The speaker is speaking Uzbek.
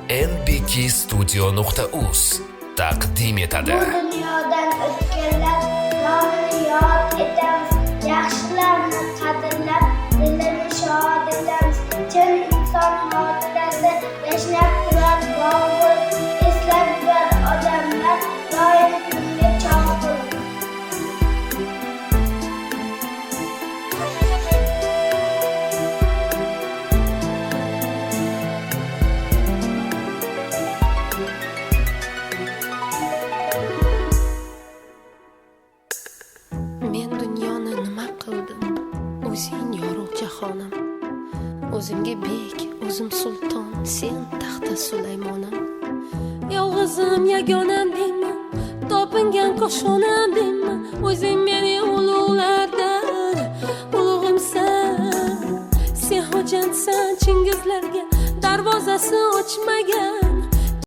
nbkstudio.uz taqdim etadi. Bu dunyodan o'tganlar nomini yod etamiz, yaxshilarni qadrlab, dilini shod etamiz. Chin inson xotirasi yashnab turar bog'ul, eslab yurar odamlar doim kunga chog'ul. Men dunyoni nima qildim? O'zing yorug' jahonim. O'zimga bek, o'zim sulton, sen taxta Sulaymonim. Yolg'izim yagonam deyman, topingan qo'shonam deyman. O'zing meni ulug'lardan ulug'imsan. Sen hojatsan Chingizlarga darvozasi ochmagan.